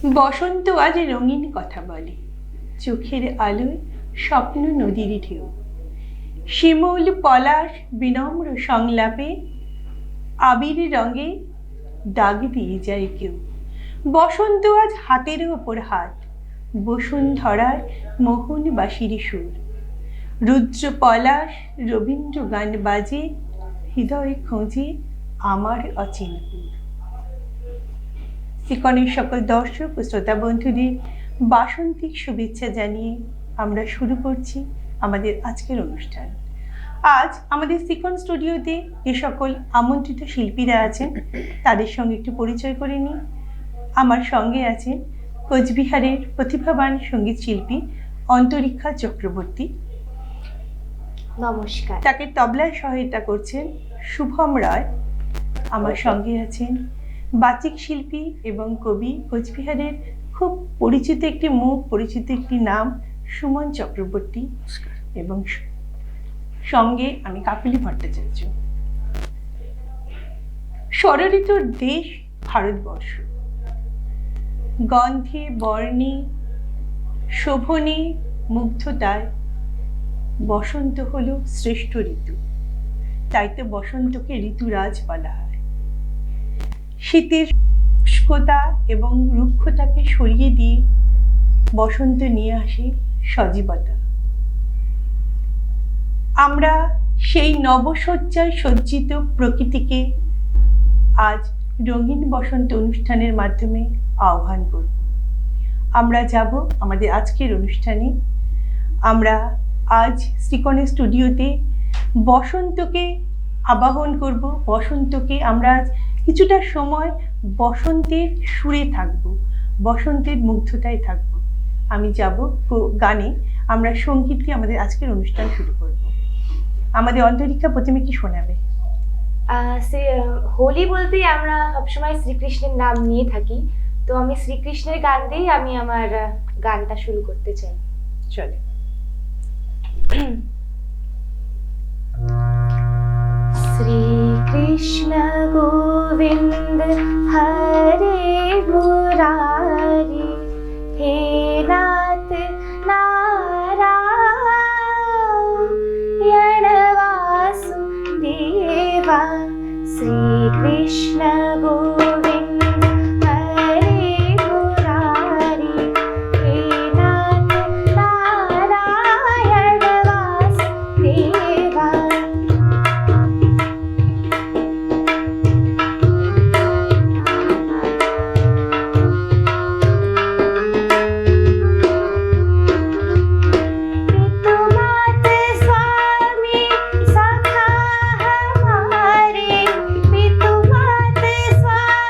বসন্ত আজ রঙিন কথা বলে, চোখের আলোয় স্বপ্ন নদীর ঢেউ। শিমুল পলাশ বিনম্র সংলাপে আবির রঙে দাগ দিয়ে যায় কেউ। বসন্ত আজ হাতের ওপর হাত, বসুন্ধরার মোহন বাঁশির সুর। রুদ্র পলাশ রবীন্দ্র গান বাজে, হৃদয় খোঁজে আমার অচিনপুর। সিকনের সকল দর্শক ও শ্রোতা বন্ধুদের বাসন্তিক শুভেচ্ছা জানিয়ে আমরা শুরু করছি আমাদের আজকের অনুষ্ঠান। আজ আমাদের সিকন স্টুডিওতে যে সকল আমন্ত্রিত শিল্পীরা আছেন তাদের সঙ্গে একটু পরিচয় করে নিই। আমার সঙ্গে আছেন কোচবিহারের প্রতিভাবান সঙ্গীত শিল্পী অন্তরীক্ষা চক্রবর্তী। নমস্কার। তাকে তবলায় সহায়তা করছেন শুভম রায়। আমার সঙ্গে আছেন বাচিক শিল্পী এবং কবি, কোচবিহারের খুব পরিচিত একটি মুখ, পরিচিত একটি নাম, সুমন চক্রবর্তী। এবং সঙ্গে আমি কাকলি ভট্টাচার্য। ষড়ঋতুর দেশ ভারতবর্ষ। গন্ধে, বর্ণে, শোভনে, মুগ্ধতায় বসন্ত হলো শ্রেষ্ঠ ঋতু। তাই তো বসন্তকে ঋতুরাজ বলা হয়। শীতের শুষ্কতা এবং রুক্ষতাকে সরিয়ে দিয়ে বসন্ত নিয়ে আসে সজীবতা। আমরা সেই নবসজ্জায় সজ্জিত প্রকৃতিকে আজ রঙিন বসন্ত অনুষ্ঠানের মাধ্যমে আহ্বান করব। আমরা যাব আমাদের আজকের অনুষ্ঠানে। আমরা আজ শ্রীকণের স্টুডিওতে বসন্তকে আবাহন করব। বসন্তকে আমরা আজ কিছুটা সময় বসন্তের সুরে থাকব, বসন্তের মুগ্ধতায় থাকব। আমি যাব গানে, আমরা সঙ্গীত দিয়ে আমাদের আজকের অনুষ্ঠান শুরু করব। আমাদের অন্তরীক্ষা প্রথমে কি শোনাবে? হোলি বলতেই আমরা সবসময় শ্রীকৃষ্ণের নাম নিয়ে থাকি, তো আমি শ্রীকৃষ্ণের গান দিয়েই আমি আমার গানটা শুরু করতে চাই। চলে। শ্রীকৃষ্ণ গোবিন্দ হরে মুরারি, হে নাথ নারায়ণ বাসুদেবা। শ্রীকৃষ্ণ গোবিন্দ হরে মুরারি, হে নাথ নারায়ণ বাসুদেবা। पितुमात स्वामी सखा हमारे, पितुमात स्वामी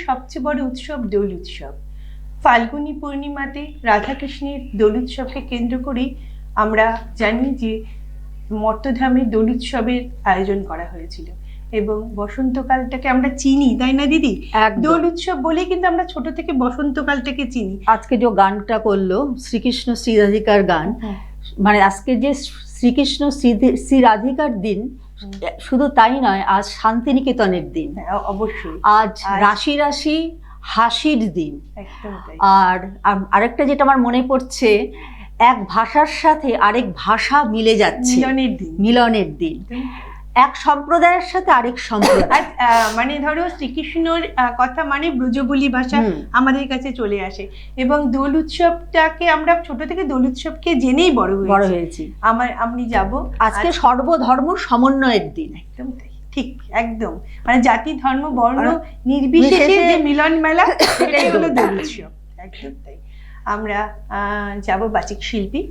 সবচেয়ে বড় উৎসব দোল উৎসব। ফাল্গুনী পূর্ণিমাতে রাধাকৃষ্ণের দোল উৎসবকে কেন্দ্র করেই আমরা জানি যে মর্তধামে দোল উৎসবের আয়োজন করা হয়েছিল, এবং বসন্তকালটাকে আমরা চিনি, তাই না দিদি? একদম। দোল উৎসব বলে কিন্তু আমরা ছোট থেকে বসন্তকালটাকে চিনি। আজকে যে গানটা করলো শ্রীকৃষ্ণ শ্রী রাধিকার গান, মানে আজকে যে শ্রীকৃষ্ণ শ্রী রাধিকার দিন, শুধু তাই নয়, আজ শান্তিনিকেতনের দিন, হ্যাঁ, অবশ্যই আজ রাশি রাশি হাসির দিন। একদম তাই। আর আরেকটা যেটা আমার মনে পড়ছে, এক ভাষার সাথে আরেক ভাষা মিলে যাচ্ছে, মিলনের দিন। মিলনের দিন, এক সম্প্রদায়ের সাথে আরেক সম্প্রদায়। আর মানে ধরো শ্রীকৃষ্ণর কথা মানে ব্রজবুলি ভাষা আমাদের কাছে চলে আসে, এবং দোল উৎসবটাকে আমরা ছোট থেকে দোল উৎসবকে জেনেই বড় হয়েছি। আমি যাব আজকে সর্বধর্ম সমন্বয়ের দিন। একদম তাই, ঠিক একদম, মানে জাতি ধর্ম বর্ণ নির্বিশেষে যে মিলন মেলা, সেটাই হলো দোল উৎসব। একদম তাই। আমরা যাব বাচিক শিল্পী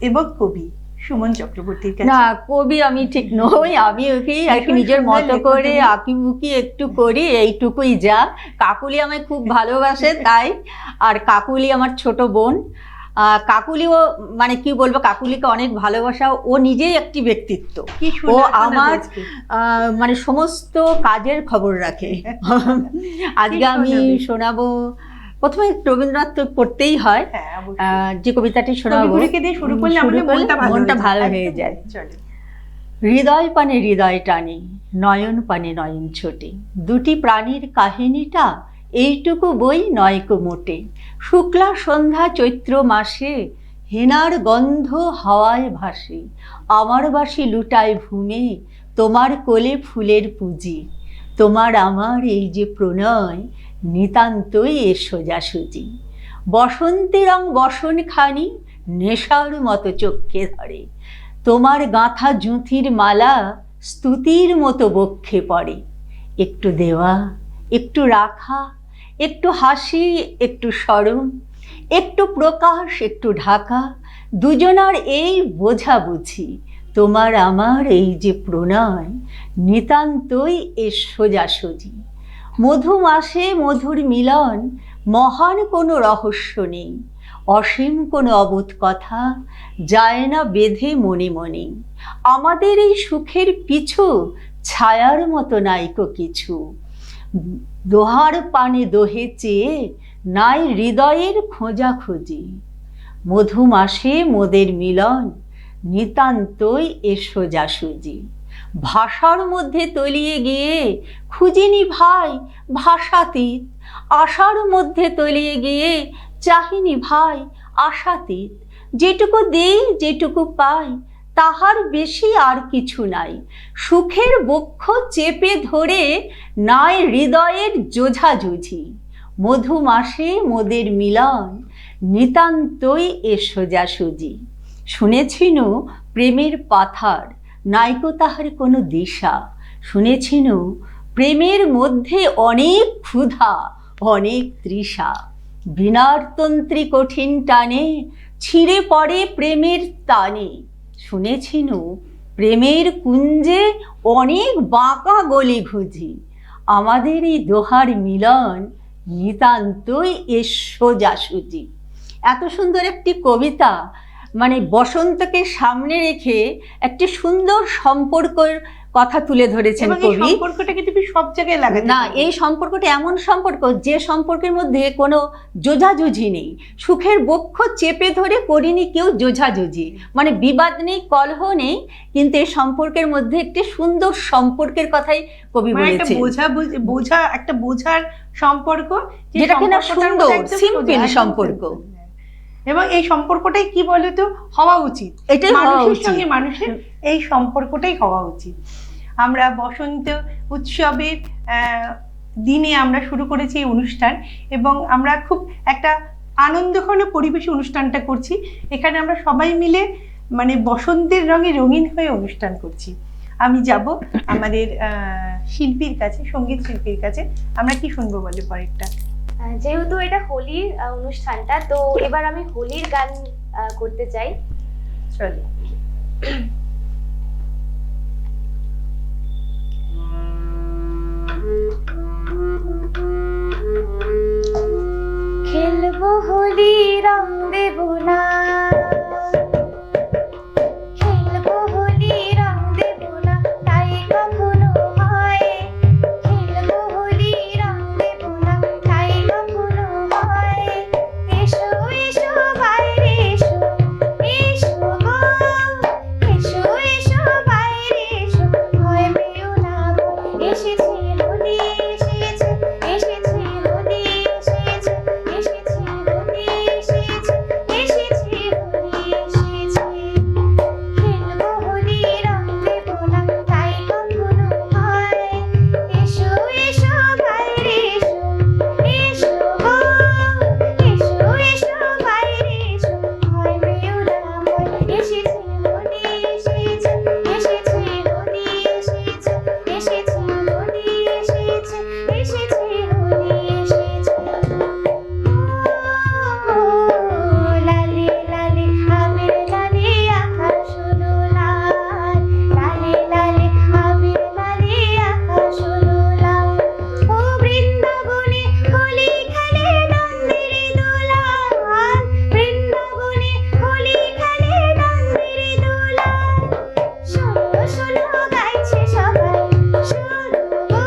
এবং কবি সুমন চক্রবর্তীর কাছে। না, কবি আমি ঠিক নই, আমি ওকে আর কি নিজের মতো করে আঁকিবুকি একটু করি, এইটুকুই যা। কাকুলি আমায় খুব ভালোবাসে তাই, আর কাকুলি আমার ছোট বোন। কাকুলিও মানে কি বলবো, কাকুলিকে অনেক ভালোবাসা, ও নিজেই একটি ব্যক্তিত্ব। ও আমার মানে সমস্ত কাজের খবর রাখে। আজকে আমি শোনাবো, প্রথমে রবীন্দ্রনাথ তো পড়তেই হয়, যে কবিতাটি শোনাবো মনটা ভালো হয়ে যায়। হৃদয় পানে হৃদয় টানে, নয়ন পানে নয়ন ছোটে, দুটি প্রাণীর কাহিনীটা এইটুকু বই নয়কো মোটে। শুক্লা সন্ধ্যা চৈত্র মাসে, হেনার গন্ধ হাওয়ায় ভাসে, আমার বাসি লুটায় ভূমে, তোমার কোলে ফুলের পুঁজি। তোমার আমার এই যে প্রণয়, নিতান্তই এ সোজাসুজি। বসন্তের রং বসনখানি, নেশার মতো চক্ষে ধরে, তোমার গাঁথা জুঁথির মালা স্তুতির মতো বক্ষে পড়ে। একটু দেওয়া, একটু রাখা, একটু হাসি, একটু স্মরণ, একটু প্রকাশ, একটু ঢাকা, দুজনার এই বোঝাবুঝি। তোমার আমার এই যে প্রণয়, নিতান্তই এ সোজাসুজি। মধু মাসে মধুর মিলন, মহান কোনো রহস্য নেই, অসীম কোনো অবোধ কথা যায় না বেঁধে মনে মনে। আমাদের এই সুখের পিছু ছায়ার মতো নাইকো কিছু, দোহার পানে দোহে চেয়ে নাই হৃদয়ের খোঁজাখুঁজি। মধু মাসে মোদের মিলন, নিতান্তই এ সোজাসুজি। ভাষার মধ্যে তলিয়ে গিয়ে খুঁজিনি ভাই ভাষাতীত, আশার মধ্যে তলিয়ে গিয়ে চাহিনি ভাই আশাতীত। যেটুকু দেই যেটুকু পাই, তাহার বেশি আর কিছু নাই। সুখের বক্ষ চেপে ধরে নাই হৃদয়ের যোঝাযুঝি। মধু মাসে মোদের মিলন, নিতান্তই এ সোজাসুজি। শুনেছিনু প্রেমের পাথার, নাইকো তাহার কোনো দিশা। শুনেছিনু প্রেমের মধ্যে অনেক ক্ষুধা, অনেক তৃষা। বিনারতন্ত্রী কঠিন টানে, ছিঁড়ে পড়ে প্রেমের টানে। শুনেছিনু প্রেমের কুঞ্জে অনেক বাঁকা গলি ঘুঁজি। আমাদের এই দোহার মিলন, নিতান্তই এ সোজাসুজি। এত সুন্দর একটি কবিতা, মানে বসন্তকে সামনে রেখে একটি সুন্দর সম্পর্কের কথা তুলে ধরেছেন কবি। সম্পর্কটাকে তুমি সব জায়গায় লাগাতে না, এই সম্পর্কটা এমন সম্পর্ক যে সম্পর্কের মধ্যে কোনো যোঝাযুঝি নেই। সুখের বক্ষ চেপে ধরে করিনি কেউ যোঝাযুঝি, মানে বিবাদ নেই, কলহ নেই, কিন্তু এই সম্পর্কের মধ্যে একটি সুন্দর সম্পর্কের কথাই কবি বলেছেন। বোঝা একটা বোঝার সম্পর্ক, যেটা কিনা সুন্দর সিম্পল সম্পর্ক, এবং এই সম্পর্কটাই কি বলতো হওয়া উচিত, এটাই মানুষের সঙ্গে মানুষের এই সম্পর্কটাই হওয়া উচিত। আমরা বসন্ত উৎসবের দিনে আমরা শুরু করেছি এই অনুষ্ঠান, এবং আমরা খুব একটা আনন্দঘন পরিবেশে অনুষ্ঠানটা করছি। এখানে আমরা সবাই মিলে মানে বসন্তের রঙে রঙিন হয়ে অনুষ্ঠান করছি। আমি যাব আমাদের শিল্পীর কাছে, সঙ্গীত শিল্পীর কাছে। আমরা কি শুনবো বলে পরেরটা? যেহেতু এটা হোলির অনুষ্ঠানটা, তো এবার আমি হোলির গান করতে চাই। চলো। খেলবো হোলি রং দেব না, খেলবো হোলি রং দেব না, তাই কখনো হয়। খেলবো হোলি রং দেব না, তাই কখনো হয়। এসো এসো বাইরে এসো, এসো গো, এসো এসো বাইরে এসো, ভয় পেও না ভয়। এসেছে হোলি এসেছে, এসেছে হোলি এসেছে, এসেছে হোলি এসেছে, এসেছে হোলি এসেছে। খেলবো হোলি রং দেব না, তাই কখনো হয়। এসো এসো বাইরে এসো, এসো গো, এসো এসো বাইরে এসো, ভয় পেও না ভয়। এসেছে হোলি এসেছে, এসেছে হোলি এসেছে, এসেছে হোলি এসেছে, এসেছে হোলি এসেছে। ও লালে লালে আবির লালে আকাশ হলো লাল, লালে লালে আবির লালে আকাশ হলো লাল। ও বৃন্দাবনে হোলি খেলে নন্দের দোলাল, বৃন্দাবনে হোলি খেলে নন্দের দোলাল। শোনো শোনো গাইছে সবাই, শোনো গো,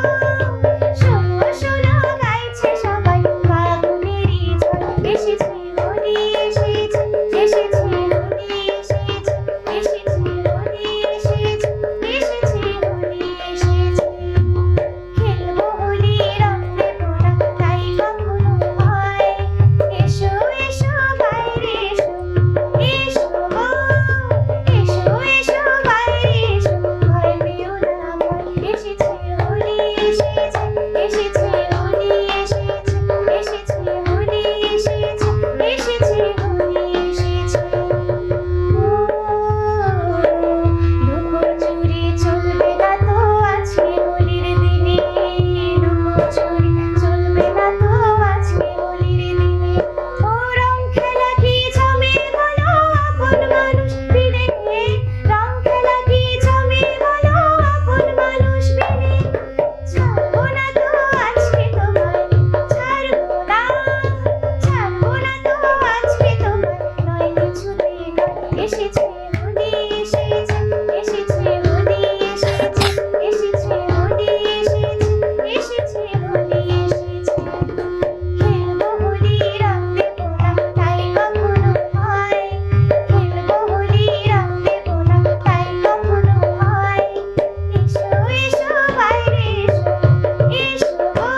শোনো শোনো গাইছে সবাই, ফাগুনেরই ঝড়। এসেছে হোলি এসেছে, এসেছে হোলি এসেছে, এসেছে হোলি এসেছে, এসেছে হোলি এসেছে। খেলবো হোলি রং দেব না, তাই কখনো হয়। এসো এসো বাইরে এসো, এসো গো, এসো এসো বাইরে এসো, ভয় পেও না ভয়। এসেছে হোলি এসেছে, এসেছে হোলি এসেছে, এসেছে হোলি এসেছে, এসেছে হোলি এসেছে। লুকোচুরি চলবে না তো আজকে হোলির দিনে, লুকোচুরি চলবে না তো আজকে হোলির দিনে। ও রং খেলা কি জমে বলো আপন মানুষ বিনে, রং খেলা কি জমে বলো আপন মানুষ বিনে। ছাড়বো না তো আজকে তোমায়, ছাড়বো না, ছাড়বো না তো আজকে তোমায়, নয় কিছুতে নয়। এসেছে হোলি এসেছে, এসেছে হোলি এসেছে, এসেছে হোলি এসেছে, এসেছে হোলি এসেছে। খেলবো হোলি রং দেব না, তাই কখনো হয়। খেলবো হোলি রং দেব না, তাই কখনো হয়। এসো এসো বাইরে এসো, এসো গো,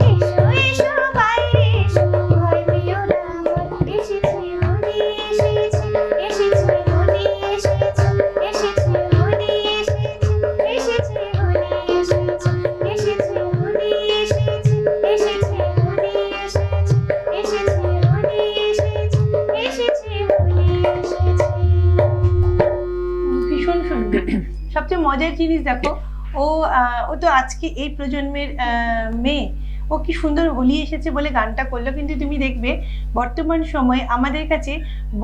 এসো এসো বাইরে এসো, ভয় পেও না ভয়। এসেছে হোলি এসেছে, এসেছে হোলি এসেছে, এসেছে হোলি এসেছে, এসেছে হোলি এসেছে, এসেছে হোলি এসেছে, এসেছে হোলি এসেছে, এসেছে হোলি এসেছে, এসেছে হোলি এসেছে। ভীষণ সুন্দর। সবচেয়ে মজার জিনিস দেখো, ও তো আজকে এই প্রজন্মের মেয়ে, ও কি সুন্দর হোলি এসেছে বলে গানটা করলো, কিন্তু তুমি দেখবে বর্তমান সময়ে আমাদের কাছে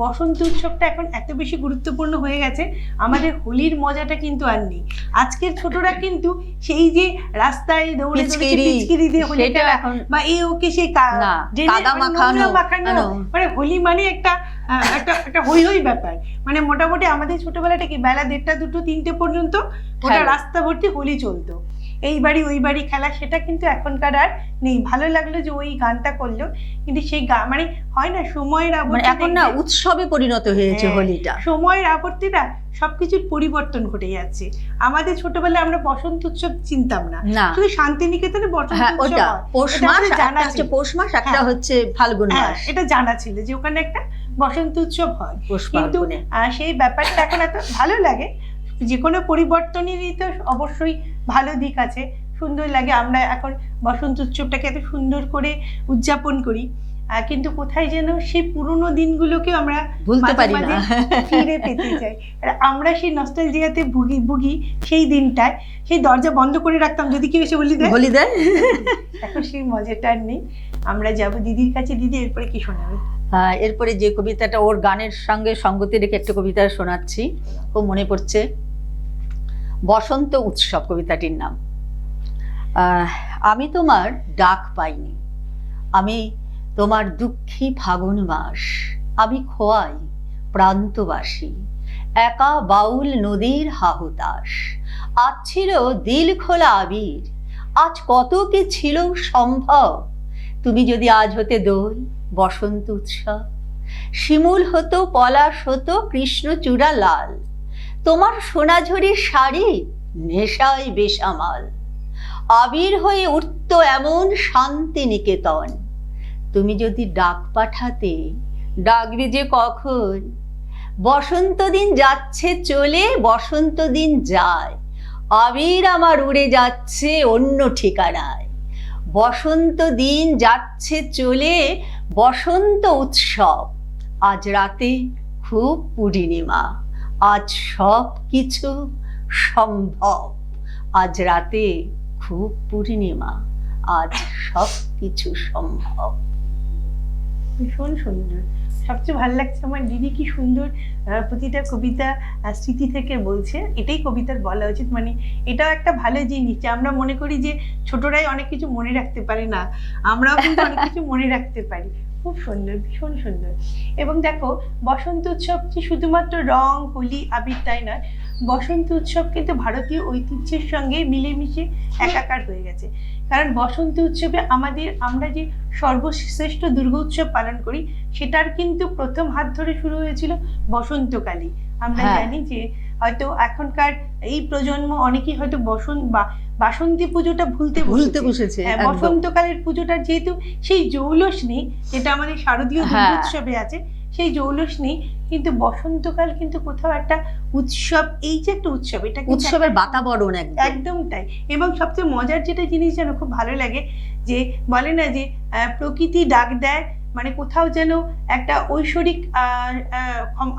বসন্ত উৎসবটা এখন এত বেশি গুরুত্বপূর্ণ হয়ে গেছে, আমাদের হোলির মজাটা কিন্তু আর নেই। আজকের ছোটরা কিন্তু সেই যে রাস্তায় দৌড়ে দৌড়ে পিচকিরি দিয়ে হোলি সেটা খেলা, এখন বা এই ওকে সেই না, কাদা মাখানো, মাখানো, মানে হোলি মানে একটা একটা হই হই ব্যাপার। মানে মোটামুটি আমাদের ছোটবেলাটা কি বেলা 1:30, 2, 3টে পর্যন্ত ওটা রাস্তা ভর্তি হোলি চলতো, এই বাড়ি ওই বাড়ি খেলা, সেটা কিন্তু এখনকার আর নেই। ভালো লাগলো যে ওই গানটা করলো, কিন্তু সেই মানে হয় না সময়ের আবর্তে, এখন না উৎসবে পরিণত হয়েছে হ্যাঁ, হোলিটা। সময়ের আবর্তে না সবকিছুর পরিবর্তন ঘটে যাচ্ছে। আমাদের ছোটবেলায় আমরা বসন্ত উৎসব চিনতাম না, না শুধু শান্তিনিকেতনে বসন্ত হ্যাঁ, উৎসব ওটা হয়। পৌষ এটা মাস, আমাদের একটা জানা হচ্ছে ছিল। পৌষ মাস, একটা হ্যাঁ, হচ্ছে ফাল্গুন হ্যাঁ, মাস, এটা জানা ছিল যে ওখানে একটা বসন্ত উৎসব হয়, পৌষ কিন্তু ফাল্গুনে। সেই ব্যাপারটা এখন এত ভালো লাগে। যে কোনো পরিবর্তনেরই তো অবশ্যই ভালো দিক আছে, সুন্দর লাগে। আমরা এখন বসন্ত উৎসবটাকে এত সুন্দর করে উদযাপন করি, কিন্তু কোথায় যেন সেই পুরনো দিনগুলোকে আমরা ভুলতে পারি না, ফিরে পেতে চাই। আর আমরা সেই নস্টালজিয়াতে ভুগি সেই দিনটায়, সেই দরজা বন্ধ করে রাখতাম যদি কেউ এসে বলি দেয়। এখন সেই মজাটা আর নেই। আমরা যাব দিদির কাছে। দিদি এরপরে কি শোনাবে? এরপরে যে কবিতাটা ওর গানের সঙ্গে সঙ্গতি রেখে একটা কবিতা শোনাচ্ছি, খুব মনে পড়ছে, বসন্ত উৎসব কবিতাটির নাম। আমি তোমার ডাক পাইনি, আমি তোমার দুঃখী ফাগুন মাস আমি খোয়াই প্রান্তবাসী, একা বাউল নদীর হাহুতাস। আজ ছিল দিল খোলা আবির, আজ কত কি ছিল সম্ভব। তুমি যদি আজ হতে দোল বসন্ত উৎসব, শিমুল হতো পলাশ হতো কৃষ্ণচূড়া লাল, তোমার সোনাঝুরির শাড়ি নেশায় বেসামাল। আবির হয়ে উঠত এমন শান্তি নিকেতন, তুমি যদি ডাক পাঠাতে ডাকবে যে কখন। বসন্ত দিন যাচ্ছে চলে, বসন্ত দিন যায়, আবির আমার উড়ে যাচ্ছে অন্য ঠিকানায়। বসন্ত দিন যাচ্ছে চলে, বসন্ত উৎসব, আজ রাতে খুব পূর্ণিমা, আজ সব কিছু সম্ভব। আজ রাতে খুব পূর্ণিমা, আজ সব কিছু সম্ভব। ভীষণ সুন্দর। সবচেয়ে ভালো লাগছে আমার দিদি কি সুন্দর প্রতিটা কবিতা স্মৃতি থেকে বলছে। এটাই কবিতার বলা উচিত। মানে এটাও একটা ভালো জিনিস যে আমরা মনে করি যে ছোটরাই অনেক কিছু মনে রাখতে পারে না, আমরাও কিন্তু অনেক কিছু মনে রাখতে পারি। খুব সুন্দর, ভীষণ সুন্দর। এবং দেখো বসন্ত উৎসব যে শুধুমাত্র রং হোলি আবির তাই নয়, বসন্ত উৎসব কিন্তু ভারতীয় ঐতিহ্যের সঙ্গে মিলেমিশে একাকার হয়ে গেছে। কারণ বসন্ত উৎসবে আমরা যে সর্বশ্রেষ্ঠ দুর্গোৎসব পালন করি সেটার কিন্তু প্রথম হাত ধরে শুরু হয়েছিল বসন্তকালে। আমরা হ্যাঁ। জানি যে হয়তো এখনকার এই প্রজন্ম অনেকেই হয়তো বাসন্তী পুজোটা ভুলতে বসেছে হ্যাঁ, বসন্তকালের পুজোটা যেহেতু সেই জৌলসনি যেটা আমাদের শারদীয় হ্যাঁ। দুর্গোৎসবে আছে, সেই জৌলসনি, কিন্তু বসন্তকাল কিন্তু কোথাও একটা উৎসব, এই যে একটা উৎসব, এটা কিন্তু উৎসবের বাতাবরণ একদম তাই। এবং সবচেয়ে মজার যেটা জিনিস যেন খুব ভালো লাগে যে বলে না যে প্রকৃতি ডাক দেয়, মানে কোথাও যেন একটা ঐশ্বরিক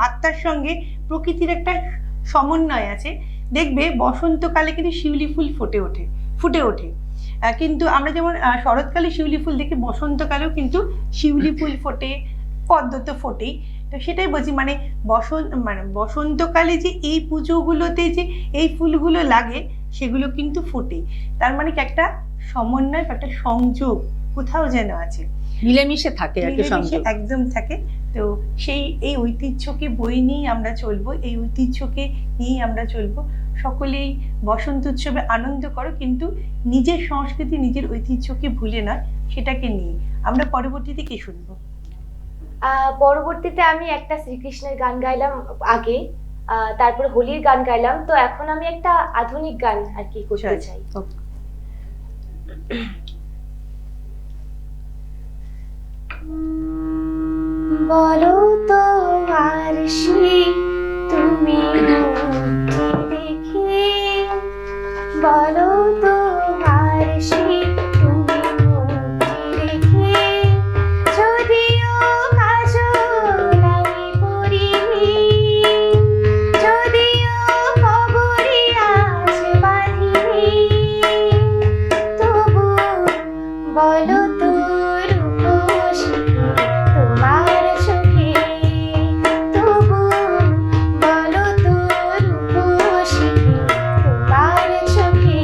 আত্মার সঙ্গে প্রকৃতির একটা সমন্বয় আছে। দেখবে বসন্তকালে কিন্তু শিউলি ফুল ফুটে ওঠে। কিন্তু আমরা যেমন শরৎকালে শিউলি ফুল দেখি, বসন্তকালেও কিন্তু শিউলি ফুল ফোটে, পদ্ম তো ফোটেই। তো সেটাই বলছি, মানে বসন্তকালে যে এই পুজোগুলোতে যে এই ফুলগুলো লাগে সেগুলো কিন্তু ফোটে। তার মানে কি একটা সমন্বয়, একটা সংযোগ কোথাও যেন আছে, মিলেমিশে থাকে, মিলেমিশে একদম থাকে। তো এই ঐতিহ্যকে বই নিয়েই আমরা চলবো, এই ঐতিহ্যকে নিয়েই আমরা চলবো। সকলেই বসন্ত উৎসবে আনন্দ করো, কিন্তু নিজের সংস্কৃতি নিজের ঐতিহ্যকে ভুলে নয়, সেটাকে নিয়ে। আমরা পরবর্তীতে কি শুনবো? পরবর্তীতে আমি একটা শ্রীকৃষ্ণের গান গাইলাম আগে, তারপর হোলির গান গাইলাম। তো এখন আমি একটা আধুনিক গান আর কি করতে চাই। বলো তো আরশি তুমি দেখে, বলো তো আরশি তুমি দেখে, যদিও কাজল আমি পরিনি, যদিও কবরে আজ বাঁধিনি, তবু বলো তো রূপসী তোমার চোখে, তবু বলো তো রূপসী তোমার চোখে।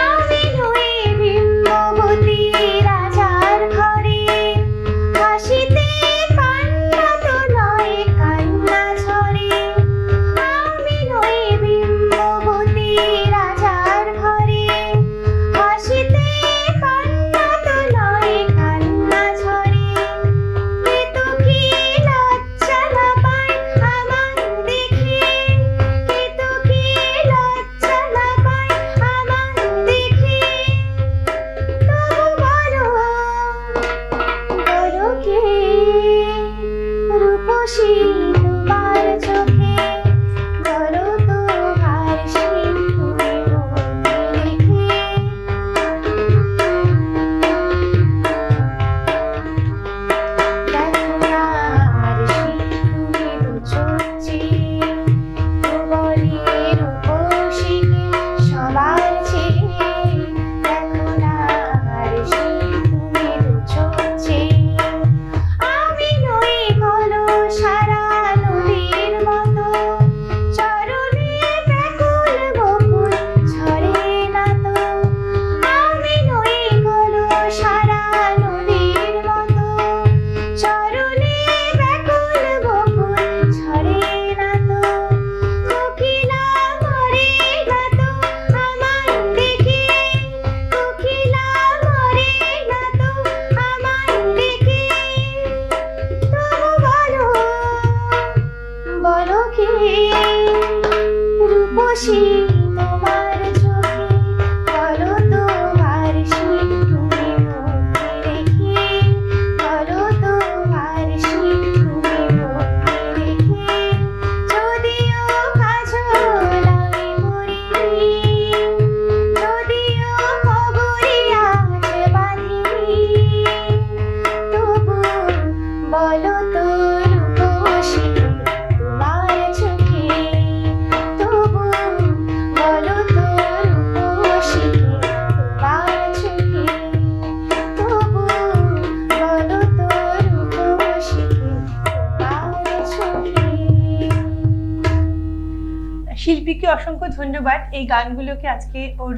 আমি নই বিম্ববতী রাজার ঘরে, হাসিতে কান্না তো নয় কান্না ঝরে। আমি নই বিম্ববতী রাজার ঘরে, হাসিতে কান্না তো নয় কান্না ঝরে। কেতকী লজ্জা না পায় আমার দেখে, কেতকী লজ্জা না পায় আমার দেখে, তবু বলো বলো কে রূপসী তোমার চোখে, বলো তো আরশি তুমি দেখে। দেখো না আরশি তুমি দু চোখ চেয়ে, বলি রূপসীকে সবার চেয়ে। দেখো না আরশি তুমি দু চোখ চেয়ে, আমি নই কলসার শিল্পীকে অসংখ্য ধন্যবাদ এই গানগুলোকে আজকে ওর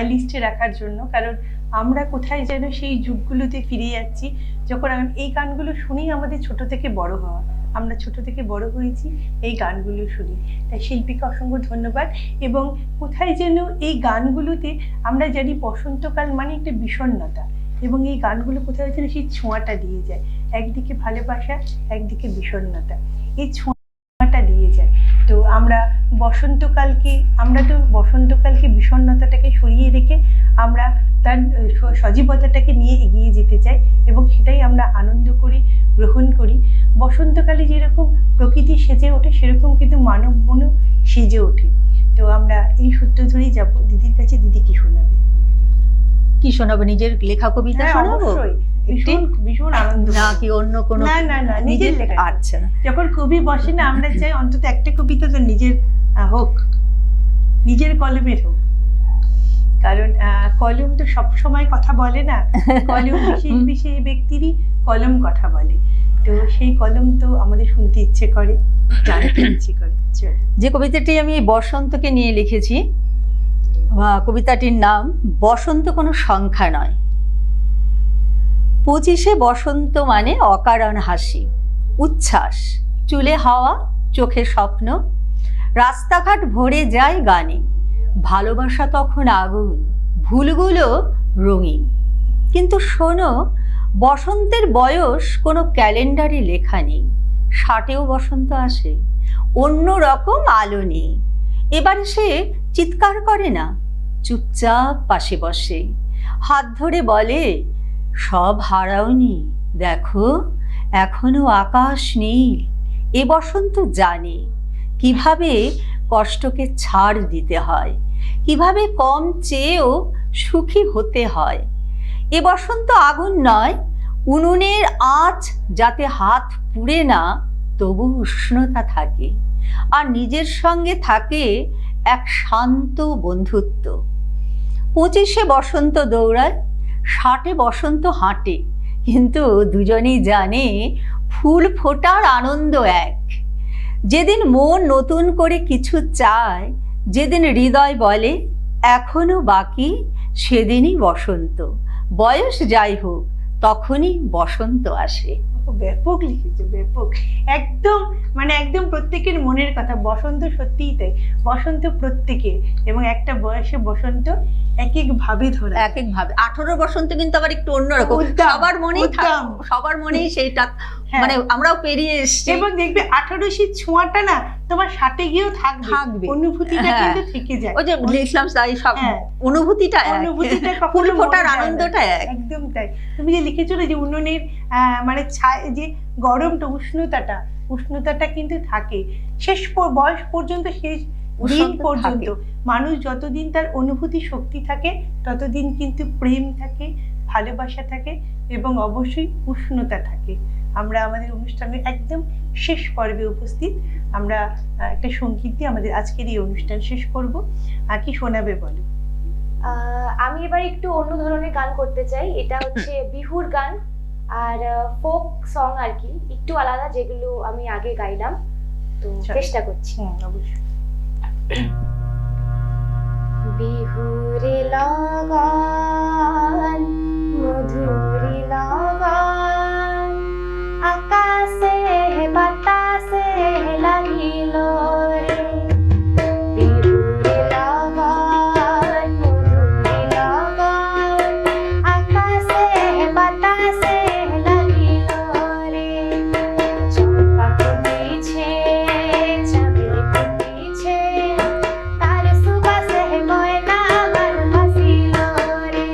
লিস্টে রাখার জন্য, কারণ আমরা কোথায় যেন সেই যুগগুলোতে ফিরে যাচ্ছি যখন এই গানগুলো শুনি আমাদের ছোট থেকে বড় হওয়া, আমরা ছোট থেকে বড় হয়েছি এই গানগুলো শুনি। তাই শিল্পীকে অসংখ্য ধন্যবাদ। এবং কোথায় যেন এই গানগুলোতে আমরা জানি বসন্তকাল মানে একটা বিষণ্ণতা, এবং এই গানগুলো কোথায় যেন সেই ছোঁয়াটা দিয়ে যায়, একদিকে ভালোবাসা একদিকে বিষণ্ণতা, এই ছোঁয়াটা দিয়ে যায়। তো আমরা বসন্তকালকে বিষণ্ণতাটাকে সরিয়ে রেখে আমরা তার সজীবতাটাকে নিয়ে এগিয়ে যেতে চাই, এবং সেটাই আমরা আনন্দ করি, গ্রহণ করি। বসন্তকালে যেরকম প্রকৃতি সেজে ওঠে সেরকম কিন্তু মানব মনও সেজে ওঠে। তো আমরা এই সূত্র ধরেই যাব দিদির কাছে। দিদি কি শোনাবে? কি শোনাবো? নিজের লেখা কবিতা শোনাবো? ভীষণ ভীষণ আনন্দ। না কি অন্য কোনো? না, নিজের লেখা। আচ্ছা, যখন কবি বসে না, আমরা চাই অন্তত একটা কবিতা তো নিজের হোক, নিজের কলমের হোক, কারণ কলম তো সব সময় কথা বলে না, কলম বিশেষ বিশেষ ব্যক্তিরই কলম কথা বলে। তো সেই কলম তো আমাদের শুনতে ইচ্ছে করে, জানতে ইচ্ছে করে। চলো। যে কবিতাটি আমি বসন্তকে নিয়ে লিখেছি, কবিতাটির নাম বসন্ত কোনো সংখ্যা নয়। 25শে বসন্ত মানে অকারণ হাসি, উচ্ছ্বাস, চুলে হাওয়া, চোখে স্বপ্ন, রাস্তাঘাট ভরে যায় গানে, ভালোবাসা তখন আগুন, ভুলগুলো রঙিন। কিন্তু শোনো, বসন্তের বয়স কোনো ক্যালেন্ডারে লেখা নেই। 60-এও বসন্ত আসে, অন্য রকম আলো নেই। এবারে সে চিৎকার করে না, চুপচাপ পাশে বসে, হাত ধরে বলে, সব হারাওনি, দেখো এখনো আকাশ নীল। এ বসন্ত জানে কিভাবে কষ্টকে ছাড় দিতে হয়, কিভাবে কম চেয়েও সুখী হতে হয়। এ বসন্ত আগুন নয়, উনুনের আঁচ যাতে হাত পুড়ে না, তবু উষ্ণতা থাকে, আর নিজের সঙ্গে থাকে এক শান্ত বন্ধুত্ব। 25শে বসন্ত দৌড়ায়, 60-এ বসন্ত হাঁটে, কিন্তু দুজনেই জানে ফুল ফোটার আনন্দ এক। যেদিন মন নতুন করে কিছু চায়, যেদিন হৃদয় বলে এখনো বাকি, সেদিনই বসন্ত। বয়স যাই হোক, তখনই বসন্ত আসে। ব্যাপক লিখেছে, ব্যাপক, একদম একদম প্রত্যেকের মনের কথা। বসন্ত সত্যিই তাই, বসন্ত প্রত্যেকের, এবং একটা বয়সে বসন্ত এক এক ভাবে ধরা, এক এক ভাবে। 18 বসন্ত কিন্তু আবার একটু অন্যরকম, সবার মনেই সবার মনেই সেইটা, মানে আমরাও পেরিয়ে এসেছি। এবং দেখবে 18 সেই ছোঁয়াটা না তোমার 60-এ গিয়েও থাকবে, অনুভূতিটা কিন্তু থেকে যায়। ওই যে লিখলাম তাই, সব অনুভূতিটা ফুল ফোটার আনন্দটা একদম তাই। তুমি যে লিখেছো না যে উনুনের যে গরমটা, উষ্ণতাটা কিন্তু থাকে শেষ বয়স পর্যন্ত, শেষ দিন পর্যন্ত। মানুষ যতদিন তার অনুভূতি শক্তি থাকে ততদিন কিন্তু প্রেম থাকে, ভালোবাসা থাকে, এবং অবশ্যই উষ্ণতা থাকে। আমরা আমাদের অনুষ্ঠানের একদম শেষ পর্বে উপস্থিত। আমরা একটা সঙ্গীত দিয়ে আমাদের আজকের এই অনুষ্ঠান শেষ করব। কি শোনাবে বলো? আমি এবার একটু অন্য ধরনের গান করতে চাই। এটা হচ্ছে বিহুর গান আর ফোক সং আর কি, একটু আলাদা, যেগুলো আমি আগে গাইলাম, তো চেষ্টা করছি। অবশ্যই। বিহুরে লাগান, মধুরে লাগান, আকাশে বাতাসে লাগিল রে। বিহুরে লাগান, মধুরে লাগান, আকাশে বাতাসে লাগিল রে। চম্পা ফুটেছে, চামেলি ফুটেছে, তার সুবাসে ময়না আমার ভাসিল রে।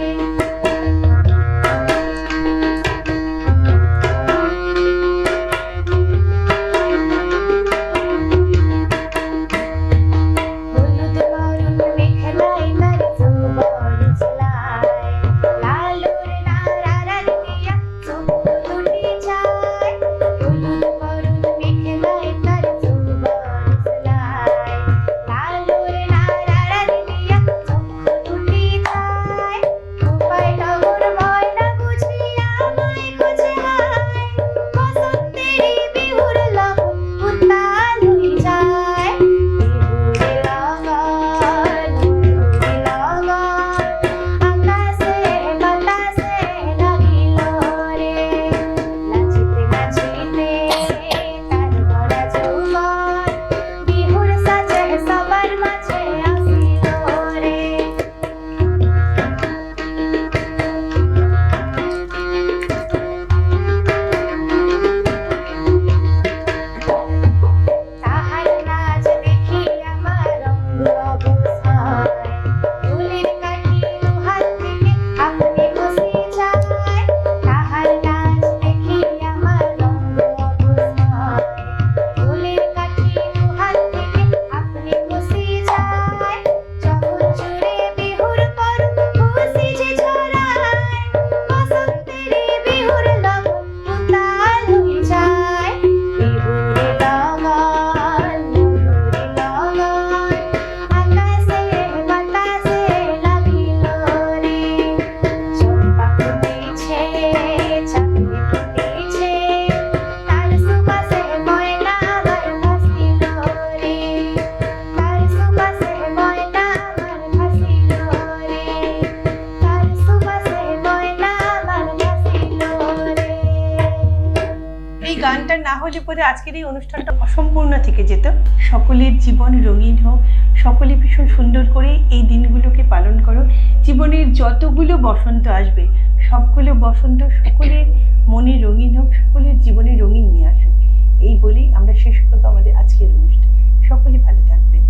না হলে পরে আজকের এই অনুষ্ঠানটা অসম্পূর্ণ থেকে যেত। সকলের জীবন রঙিন হোক, সকলে ভীষণ সুন্দর করে এই দিনগুলোকে পালন করো। জীবনের যতগুলো বসন্ত আসবে সবগুলো বসন্ত সকলের মনে রঙিন হোক, সকলের জীবনে রঙিন নিয়ে আসুক। এই বলেই আমরা শেষ করবো আমাদের আজকের অনুষ্ঠান। সকলে ভালো থাকবেন।